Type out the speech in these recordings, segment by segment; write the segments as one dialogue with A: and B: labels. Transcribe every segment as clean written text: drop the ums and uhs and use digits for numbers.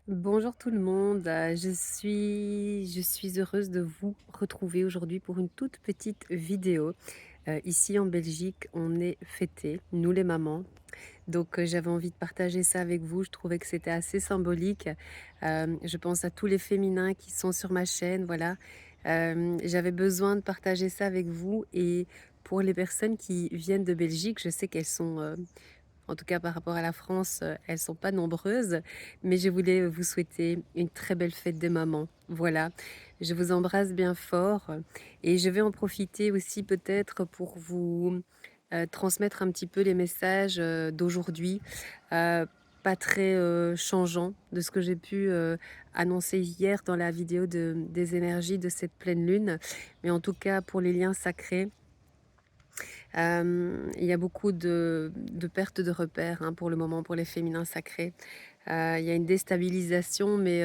A: Bonjour tout le monde, je suis heureuse de vous retrouver aujourd'hui pour une toute petite vidéo. Ici en Belgique, on est fêtés, nous les mamans. Donc j'avais envie de partager ça avec vous, je trouvais que c'était assez symbolique. Je pense à tous les féminins qui sont sur ma chaîne, voilà. J'avais besoin de partager ça avec vous et pour les personnes qui viennent de Belgique, je sais qu'elles sont en tout cas par rapport à la France, elles sont pas nombreuses, mais je voulais vous souhaiter une très belle fête des mamans. Voilà, je vous embrasse bien fort et je vais en profiter aussi peut-être pour vous transmettre un petit peu les messages d'aujourd'hui, pas très changeants de ce que j'ai pu annoncer hier dans la vidéo des énergies de cette pleine lune, mais en tout cas pour les liens sacrés. Il y a beaucoup de pertes de repères hein, pour le moment pour les féminins sacrés. Il y a une déstabilisation, mais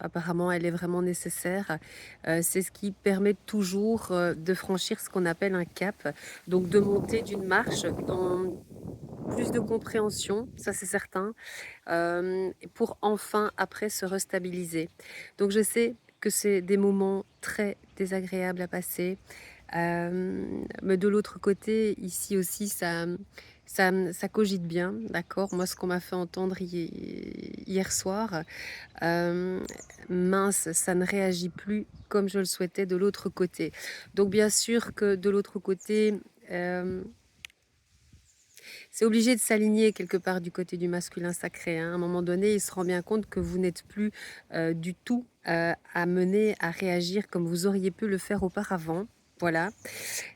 A: apparemment elle est vraiment nécessaire. C'est ce qui permet toujours de franchir ce qu'on appelle un cap, donc de monter d'une marche dans plus de compréhension, ça c'est certain, pour enfin après se restabiliser. Donc je sais que c'est des moments très désagréables à passer, mais de l'autre côté, ici aussi, ça cogite bien, d'accord. Moi, ce qu'on m'a fait entendre hier soir, euh, mince, ça ne réagit plus comme je le souhaitais de l'autre côté. Donc bien sûr que de l'autre côté, euh, c'est obligé de s'aligner quelque part du côté du masculin sacré, hein. À un moment donné, il se rend bien compte que vous n'êtes plus du tout amené à réagir comme vous auriez pu le faire auparavant. Voilà.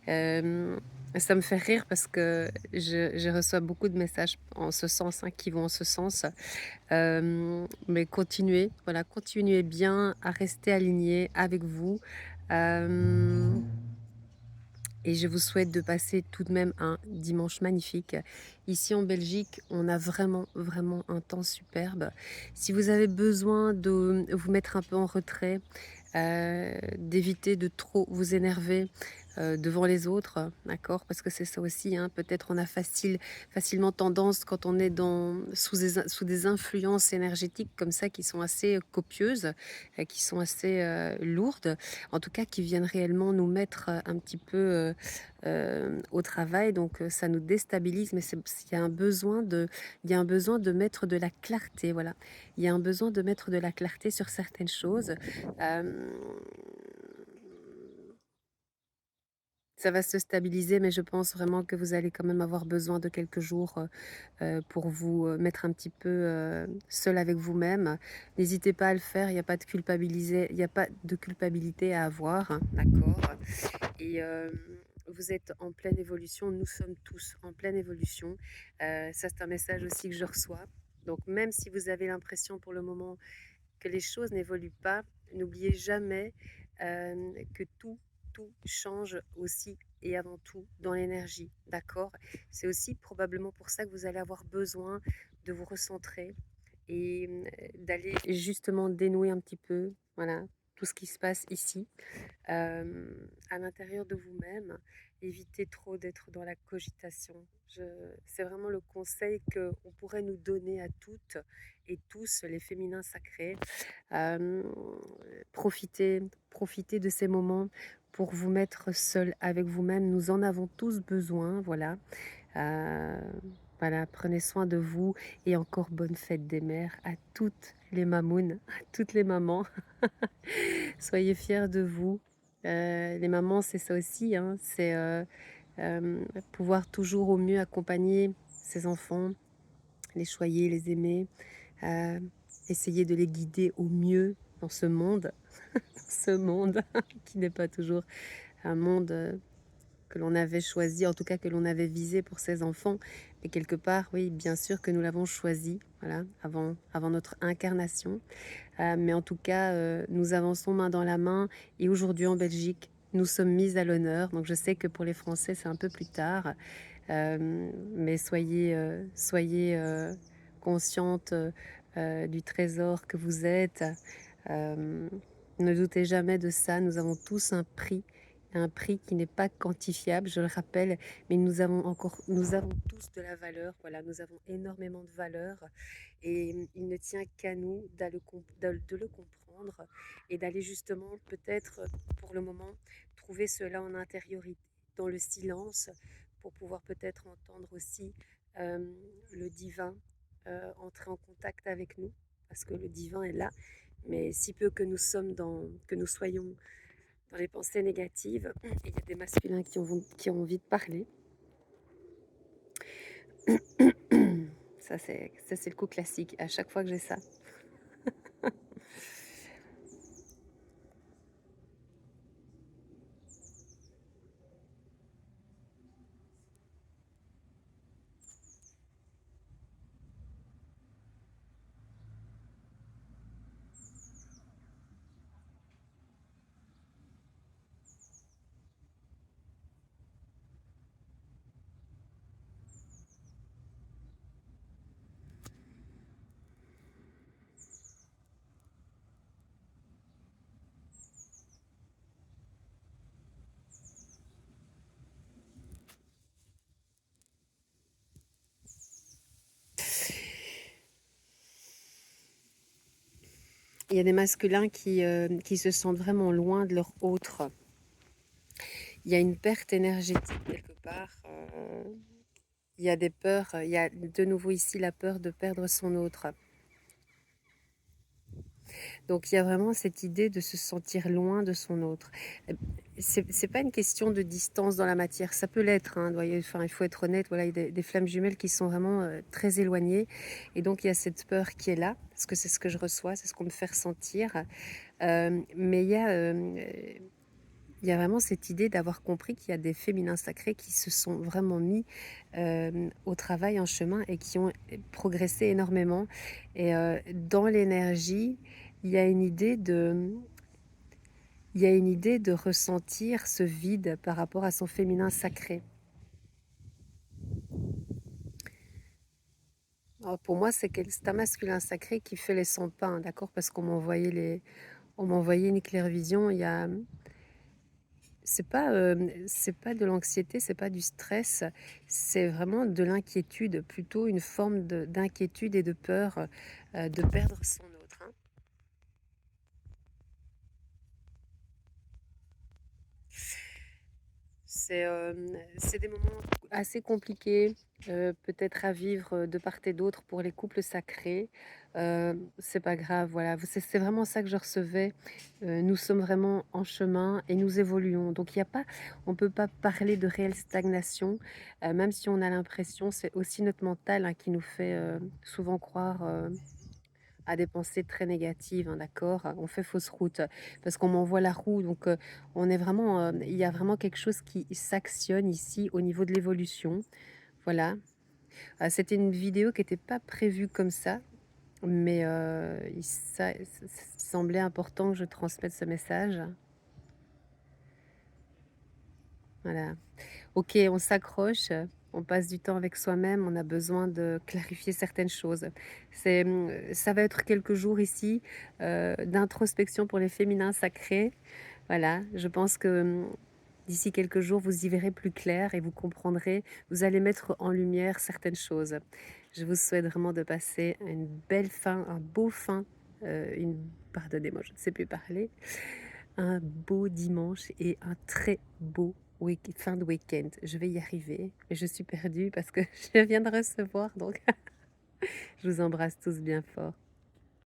A: Euh, Ça me fait rire parce que je reçois beaucoup de messages en ce sens, hein, qui vont en ce sens. Mais continuez, voilà, continuez bien à rester aligné avec vous. Euh, et je vous souhaite de passer tout de même un dimanche magnifique. Ici en Belgique, on a vraiment, vraiment un temps superbe. Si vous avez besoin de vous mettre un peu en retrait, d'éviter de trop vous énerver devant les autres, d'accord? Parce que c'est ça aussi, hein, peut-être on a facilement tendance quand on est sous des influences énergétiques comme ça qui sont assez copieuses, qui sont assez lourdes, en tout cas qui viennent réellement nous mettre un petit peu au travail, donc ça nous déstabilise, mais il y a un besoin il y a un besoin de mettre de la clarté, voilà. Il y a un besoin de mettre de la clarté sur certaines choses. Euh, Ça va se stabiliser, mais je pense vraiment que vous allez quand même avoir besoin de quelques jours pour vous mettre un petit peu seul avec vous-même. N'hésitez pas à le faire, il n'y a pas de culpabilité à avoir, hein, d'accord? Et vous êtes en pleine évolution, nous sommes tous en pleine évolution. Ça, c'est un message aussi que je reçois. Donc, même si vous avez l'impression pour le moment que les choses n'évoluent pas, n'oubliez jamais que tout change aussi et avant tout dans l'énergie, d'accord? C'est aussi probablement pour ça que vous allez avoir besoin de vous recentrer et d'aller justement dénouer un petit peu, voilà, tout ce qui se passe ici à l'intérieur de vous-même. Évitez trop d'être dans la cogitation. C'est vraiment le conseil qu'on pourrait nous donner à toutes et tous, les féminins sacrés. Euh, profitez de ces moments pour vous mettre seul avec vous-même. Nous en avons tous besoin, voilà. Euh, voilà, prenez soin de vous et encore bonne fête des mères à toutes les mamounes, à toutes les mamans. Soyez fiers de vous. Les mamans, c'est ça aussi, hein, c'est pouvoir toujours au mieux accompagner ses enfants, les choyer, les aimer, euh, essayer de les guider au mieux dans ce monde, ce monde qui n'est pas toujours un monde que l'on avait choisi, en tout cas que l'on avait visé pour ses enfants. Mais quelque part, oui, bien sûr que nous l'avons choisi, voilà, avant notre incarnation. Mais en tout cas, nous avançons main dans la main. Et aujourd'hui en Belgique, nous sommes mis à l'honneur. Donc je sais que pour les Français, c'est un peu plus tard. Mais soyez consciente du trésor que vous êtes. Euh, Ne doutez jamais de ça. Nous avons tous un prix. un prix qui n'est pas quantifiable, je le rappelle, mais nous avons tous de la valeur, voilà, nous avons énormément de valeur et il ne tient qu'à nous de le comprendre et d'aller justement peut-être pour le moment trouver cela en intériorité, dans le silence, pour pouvoir peut-être entendre aussi euh, le divin entrer en contact avec nous, parce que le divin est là, mais si peu que nous soyons dans les pensées négatives, il y a des masculins qui ont envie de parler. Ça, c'est le coup classique, à chaque fois que j'ai ça. Il y a des masculins qui se sentent vraiment loin de leur autre. Il y a une perte énergétique quelque part. Il y a des peurs. Il y a de nouveau ici la peur de perdre son autre. Donc il y a vraiment cette idée de se sentir loin de son autre. C'est pas une question de distance dans la matière, ça peut l'être, hein, enfin, il faut être honnête, voilà, il y a des flammes jumelles qui sont vraiment très éloignées, et donc il y a cette peur qui est là, parce que c'est ce que je reçois, c'est ce qu'on me fait ressentir, mais il y a vraiment cette idée d'avoir compris qu'il y a des féminins sacrés qui se sont vraiment mis au travail en chemin et qui ont progressé énormément. Et dans l'énergie, il y a une idée de, il y a une idée de ressentir ce vide par rapport à son féminin sacré. Alors pour moi, c'est un masculin sacré qui fait les 100 pas, hein, d'accord? Parce on m'a envoyé une clairvision. C'est pas de l'anxiété, c'est pas du stress, c'est vraiment de l'inquiétude, plutôt une forme d'inquiétude et de peur de perdre son autre, hein. C'est des moments assez compliqués, peut-être à vivre de part et d'autre pour les couples sacrés. C'est pas grave, voilà. C'est vraiment ça que je recevais. Nous sommes vraiment en chemin et nous évoluons. Donc il y a pas, on peut pas parler de réelle stagnation, même si on a l'impression, c'est aussi notre mental hein, qui nous fait souvent croire. À des pensées très négatives, hein, d'accord? On fait fausse route parce qu'on m'envoie la roue. Donc, on est vraiment, il y a vraiment quelque chose qui s'actionne ici au niveau de l'évolution. Voilà. C'était une vidéo qui n'était pas prévue comme ça, mais ça semblait important que je transmette ce message. Voilà. Ok, on s'accroche, on passe du temps avec soi-même, on a besoin de clarifier certaines choses. Ça va être quelques jours ici d'introspection pour les féminins sacrés. Voilà, je pense que d'ici quelques jours, vous y verrez plus clair et vous comprendrez, vous allez mettre en lumière certaines choses. Je vous souhaite vraiment de passer une belle fin, un beau fin, pardonnez-moi, je ne sais plus parler, un beau dimanche et un très beau fin de week-end. Je vais y arriver. Mais je suis perdue parce que je viens de recevoir, donc je vous embrasse tous bien fort.